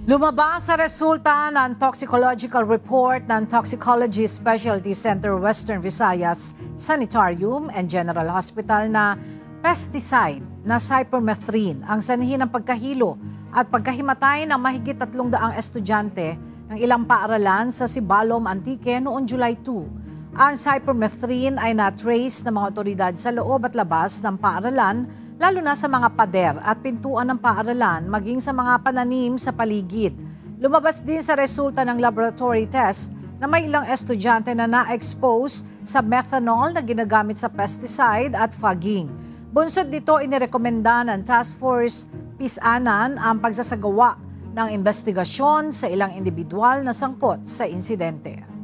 Lumabas sa resulta ng toxicological report ng Toxicology Specialty Center Western Visayas Sanitarium and General Hospital na pesticide na cypermethrin ang sanhi ng pagkahilo at pagkahimatay ng mahigit 300 estudyante ng ilang paaralan sa Sibalom, Antique noong July 2. Ang cypermethrin ay na-trace ng mga otoridad sa loob at labas ng paaralan, lalo na sa mga pader at pintuan ng paaralan maging sa mga pananim sa paligid. Lumabas din sa resulta ng laboratory test na may ilang estudyante na na-expose sa methanol na ginagamit sa pesticide at fogging. Bunsod dito, inirekomenda ng Task Force PIS-ANAN ang pagsasagawa ng investigasyon sa ilang individual na sangkot sa insidente.